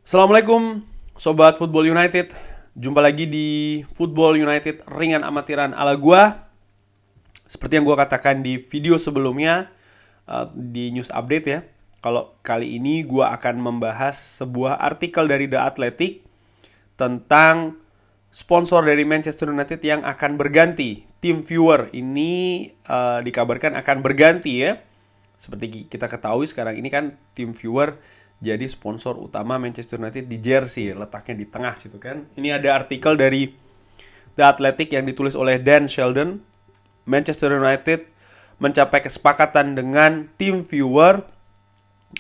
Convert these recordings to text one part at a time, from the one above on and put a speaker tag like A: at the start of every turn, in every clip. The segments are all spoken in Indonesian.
A: Assalamualaikum Sobat Football United. Jumpa lagi di Football United ringan amatiran ala gua. Seperti yang gua katakan di video sebelumnya, di news update ya. Kalau kali ini gua akan membahas sebuah artikel dari The Athletic tentang sponsor dari Manchester United yang akan berganti. Tim viewer ini dikabarkan akan berganti ya. Seperti kita ketahui sekarang ini kan tim viewer jadi sponsor utama Manchester United di jersey, letaknya di tengah situ kan. Ini ada artikel dari The Athletic yang ditulis oleh Dan Sheldon. Manchester United mencapai kesepakatan dengan tim viewer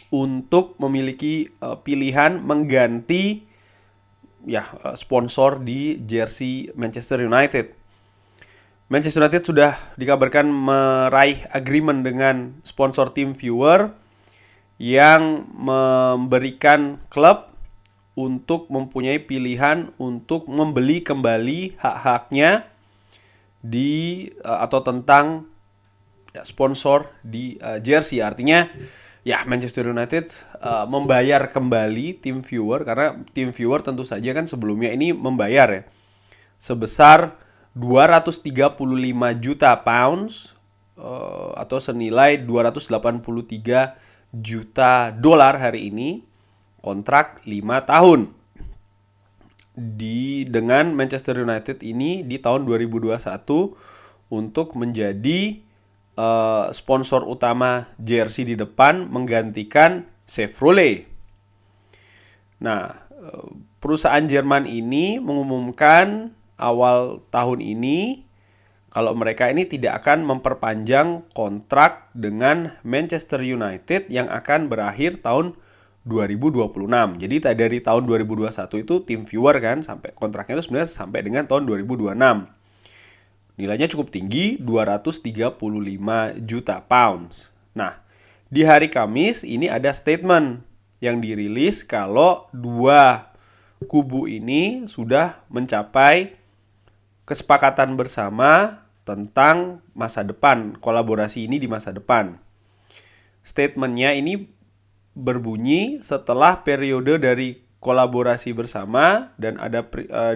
A: untuk memiliki pilihan mengganti sponsor di jersey Manchester United. Manchester United sudah dikabarkan meraih agreement dengan sponsor tim viewer yang memberikan klub untuk mempunyai pilihan untuk membeli kembali hak-haknya di atau tentang sponsor di jersey. Artinya Manchester United membayar kembali tim viewer, karena tim viewer tentu saja kan sebelumnya ini membayar ya sebesar 235 juta pounds atau senilai 283 juta dolar hari ini, kontrak 5 tahun dengan Manchester United ini di tahun 2021 untuk menjadi sponsor utama jersey di depan menggantikan Chevrolet. Nah, perusahaan Jerman ini mengumumkan awal tahun ini kalau mereka ini tidak akan memperpanjang kontrak dengan Manchester United yang akan berakhir tahun 2026. Jadi dari tahun 2021 itu tim viewer kan sampai kontraknya itu sebenarnya sampai dengan tahun 2026. Nilainya cukup tinggi, 235 juta pounds. Nah, di hari Kamis ini ada statement yang dirilis kalau dua kubu ini sudah mencapai kesepakatan bersama tentang masa depan, kolaborasi ini di masa depan. Statementnya ini berbunyi setelah periode dari kolaborasi bersama dan ada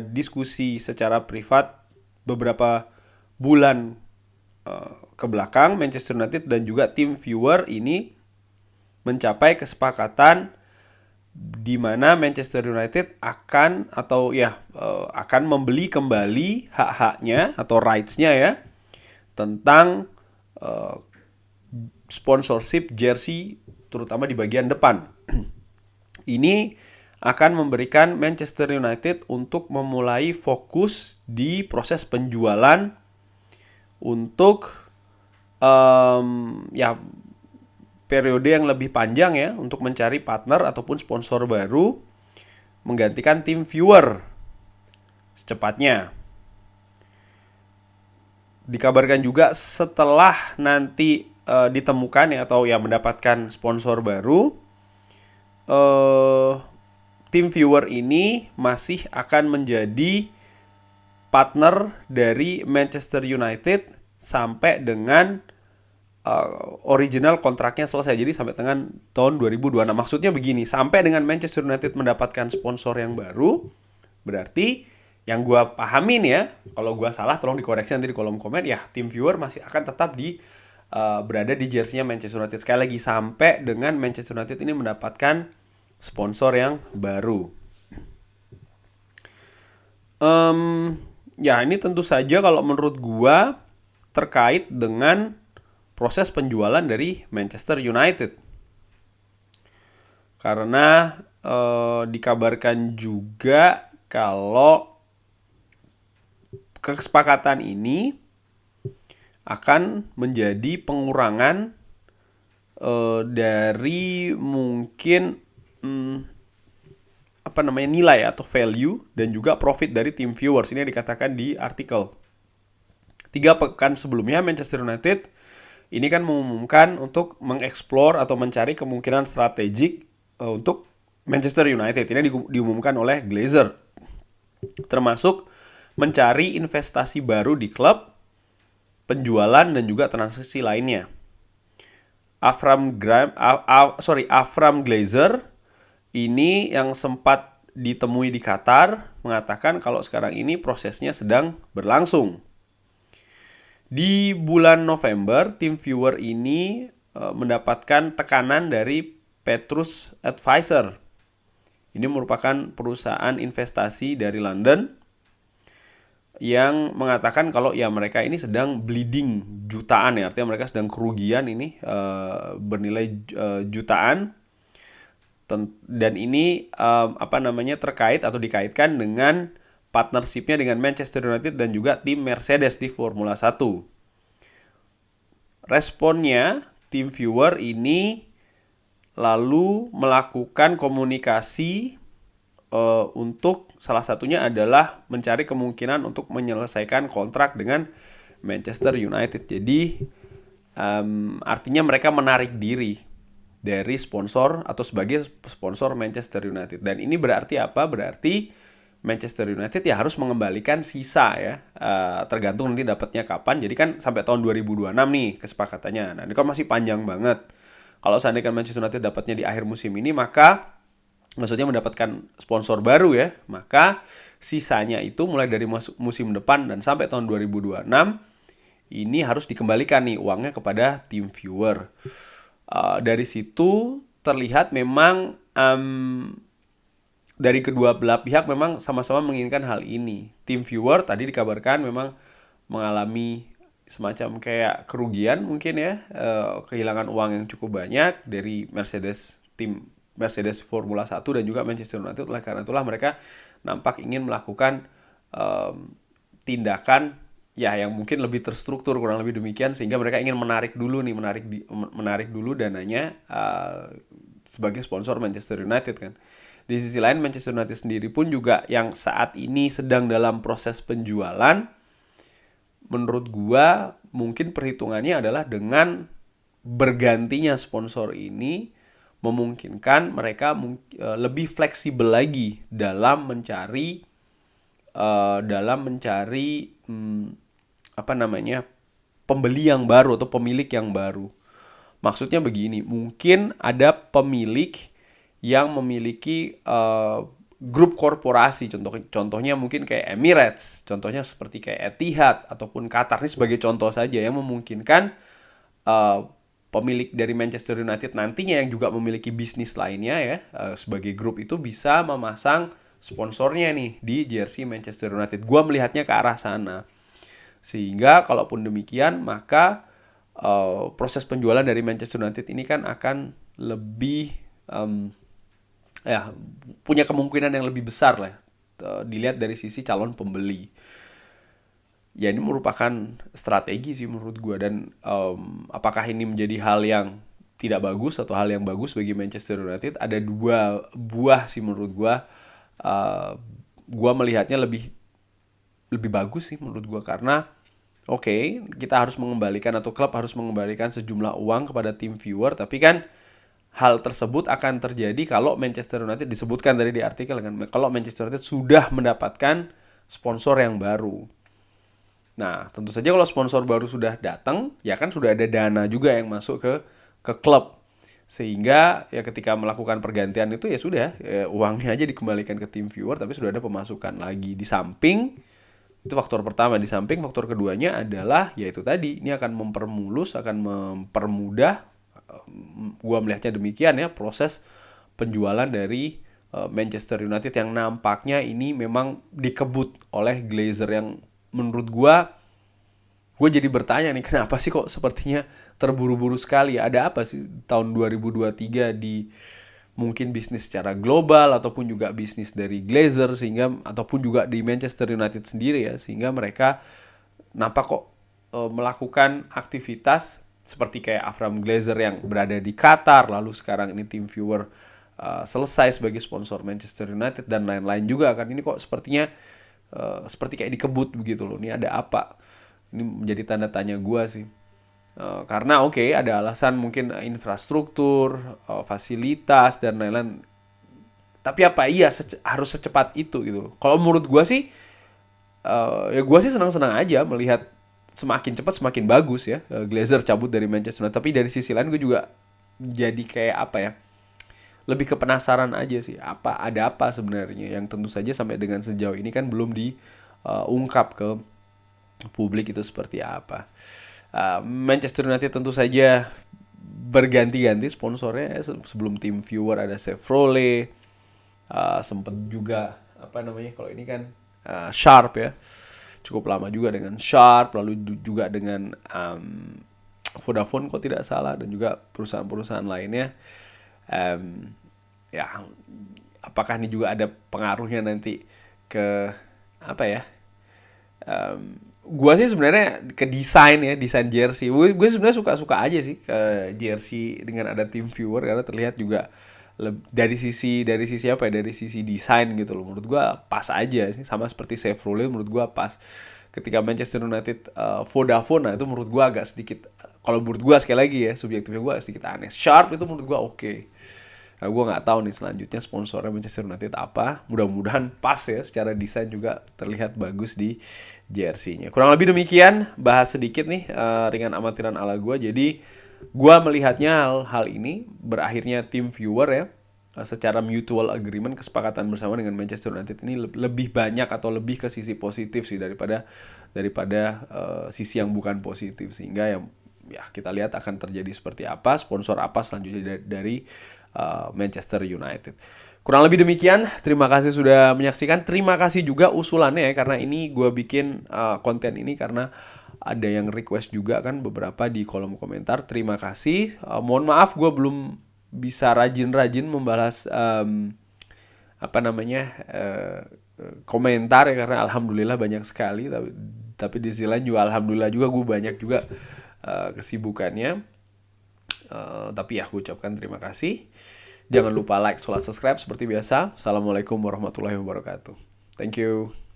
A: diskusi secara privat beberapa bulan ke belakang, Manchester United dan juga tim viewer ini mencapai kesepakatan di mana Manchester United akan membeli kembali hak-haknya atau rights-nya ya tentang sponsorship jersey terutama di bagian depan. Ini akan memberikan Manchester United untuk memulai fokus di proses penjualan untuk periode yang lebih panjang ya untuk mencari partner ataupun sponsor baru menggantikan tim viewer secepatnya. Dikabarkan juga setelah nanti ditemukan atau mendapatkan sponsor baru, tim viewer ini masih akan menjadi partner dari Manchester United sampai dengan original kontraknya selesai. Jadi sampai dengan tahun 2026. Maksudnya begini, sampai dengan Manchester United mendapatkan sponsor yang baru, berarti yang gue pahamin ya, kalau gue salah tolong dikoreksi nanti di kolom komen ya, tim viewer masih akan tetap berada di jersey-nya Manchester United. Sekali lagi, sampai dengan Manchester United ini mendapatkan sponsor yang baru. Ini tentu saja kalau menurut gue terkait dengan proses penjualan dari Manchester United. Karena dikabarkan juga kalau kesepakatan ini akan menjadi pengurangan dari mungkin nilai atau value dan juga profit dari tim viewers. Ini dikatakan di artikel. 3 pekan sebelumnya Manchester United ini kan mengumumkan untuk mengeksplor atau mencari kemungkinan strategik untuk Manchester United. Ini diumumkan oleh Glazer. Termasuk mencari investasi baru di klub, penjualan dan juga transaksi lainnya. Avram Glazer ini yang sempat ditemui di Qatar mengatakan kalau sekarang ini prosesnya sedang berlangsung. Di bulan November, TeamViewer ini mendapatkan tekanan dari Petrus Advisor. Ini merupakan perusahaan investasi dari London yang mengatakan kalau ya mereka ini sedang bleeding jutaan, ya, artinya mereka sedang kerugian ini bernilai jutaan, dan ini terkait atau dikaitkan dengan partnershipnya dengan Manchester United dan juga tim Mercedes di Formula 1. Responnya, TeamViewer ini lalu melakukan komunikasi untuk salah satunya adalah mencari kemungkinan untuk menyelesaikan kontrak dengan Manchester United. Jadi artinya mereka menarik diri dari sponsor atau sebagai sponsor Manchester United. Dan ini berarti apa? Berarti Manchester United ya harus mengembalikan sisa ya, tergantung nanti dapatnya kapan. Jadi kan sampai tahun 2026 nih kesepakatannya. Nah ini kan masih panjang banget. Kalau seandainya Manchester United dapatnya di akhir musim ini, maka maksudnya mendapatkan sponsor baru ya, maka sisanya itu mulai dari musim depan dan sampai tahun 2026 ini harus dikembalikan nih uangnya kepada TeamViewer. Dari situ terlihat memang dari kedua belah pihak memang sama-sama menginginkan hal ini. TeamViewer tadi dikabarkan memang mengalami semacam kayak kerugian mungkin ya, kehilangan uang yang cukup banyak dari tim Mercedes Formula 1 dan juga Manchester United. Oleh karena itulah mereka nampak ingin melakukan tindakan ya yang mungkin lebih terstruktur, kurang lebih demikian, sehingga mereka ingin menarik dulu dananya sebagai sponsor Manchester United kan. Di sisi lain Manchester United sendiri pun juga yang saat ini sedang dalam proses penjualan, menurut gua mungkin perhitungannya adalah dengan bergantinya sponsor ini memungkinkan mereka lebih fleksibel lagi dalam mencari pembeli yang baru atau pemilik yang baru. Maksudnya begini, mungkin ada pemilik yang memiliki grup korporasi, contohnya mungkin kayak Emirates, contohnya seperti kayak Etihad ataupun Qatar, ini sebagai contoh saja yang memungkinkan pemilik dari Manchester United nantinya yang juga memiliki bisnis lainnya ya, sebagai grup itu bisa memasang sponsornya nih di jersey Manchester United. Gua melihatnya ke arah sana. Sehingga kalaupun demikian maka proses penjualan dari Manchester United ini kan akan lebih punya kemungkinan yang lebih besar lah dilihat dari sisi calon pembeli. Ya ini merupakan strategi sih menurut gue, dan apakah ini menjadi hal yang tidak bagus atau hal yang bagus bagi Manchester United? Ada dua buah sih menurut gue. Gue melihatnya lebih bagus sih menurut gue, karena kita harus mengembalikan atau klub harus mengembalikan sejumlah uang kepada TeamViewer, tapi kan hal tersebut akan terjadi kalau Manchester United, disebutkan tadi di artikel kan, kalau Manchester United sudah mendapatkan sponsor yang baru. Nah, tentu saja kalau sponsor baru sudah datang, ya kan sudah ada dana juga yang masuk ke klub. Sehingga ya ketika melakukan pergantian itu ya sudah, uangnya aja dikembalikan ke TeamViewer, tapi sudah ada pemasukan lagi. Di samping, itu faktor pertama. Di samping faktor keduanya adalah, yaitu tadi, ini akan akan mempermudah, gua melihatnya demikian ya, proses penjualan dari Manchester United yang nampaknya ini memang dikebut oleh Glazer, yang menurut gue jadi bertanya nih, kenapa sih kok sepertinya terburu-buru sekali? Ada apa sih tahun 2023 di mungkin bisnis secara global ataupun juga bisnis dari Glazer, sehingga ataupun juga di Manchester United sendiri ya, sehingga mereka nampak kok melakukan aktivitas seperti kayak Avram Glazer yang berada di Qatar, lalu sekarang ini TeamViewer selesai sebagai sponsor Manchester United dan lain-lain juga kan. Ini kok sepertinya seperti kayak dikebut begitu loh. Ini ada apa? Ini menjadi tanda tanya gue sih. Karena ada alasan mungkin infrastruktur, fasilitas dan lain-lain. Tapi apa iya harus secepat itu gitu loh. Kalau menurut gue sih, ya gue sih senang-senang aja melihat semakin cepat semakin bagus ya Glazer cabut dari Manchester United. Tapi dari sisi lain gue juga jadi kayak lebih ke penasaran aja sih, ada apa sebenarnya, yang tentu saja sampai dengan sejauh ini kan belum diungkap ke publik itu seperti apa. Manchester United tentu saja berganti-ganti sponsornya. Sebelum tim viewer ada Chevrolet, sempet juga apa namanya kalau ini kan Sharp ya, cukup lama juga dengan Sharp, lalu juga dengan Vodafone kok tidak salah, dan juga perusahaan-perusahaan lainnya. Ya, apakah ini juga ada pengaruhnya nanti ke apa ya? Gua sih sebenarnya ke desain jersey. Gue sebenarnya suka aja sih ke jersey dengan ada tim viewer, karena terlihat juga dari sisi apa ya, dari sisi desain gitu loh. Menurut gua pas aja sih, sama seperti Chevrolet menurut gua pas. Ketika Manchester United Vodafone, nah itu menurut gua agak sedikit, kalau menurut gua sekali lagi ya, subjektifnya gua sedikit aneh. Sharp itu menurut gua oke. Nah, gue nggak tahu nih selanjutnya sponsornya Manchester United apa. Mudah-mudahan pas ya, secara desain juga terlihat bagus di jersey-nya. Kurang lebih demikian, bahas sedikit nih ringan amatiran ala gue. Jadi gue melihatnya hal ini berakhirnya tim viewer ya, secara mutual agreement, kesepakatan bersama dengan Manchester United ini lebih banyak atau lebih ke sisi positif sih daripada sisi yang bukan positif, sehingga yang ya kita lihat akan terjadi seperti apa, sponsor apa selanjutnya dari Manchester United. Kurang lebih demikian, terima kasih sudah menyaksikan. Terima kasih juga usulannya ya, karena ini gue bikin konten ini karena ada yang request juga kan beberapa di kolom komentar. Terima kasih. Mohon maaf gue belum bisa rajin-rajin membalas komentar ya, karena alhamdulillah banyak sekali, tapi di sisi lain juga alhamdulillah juga gue banyak juga kesibukannya. Tapi ya, gue ucapkan terima kasih. Jangan lupa like, subscribe seperti biasa. Assalamualaikum warahmatullahi wabarakatuh. Thank you.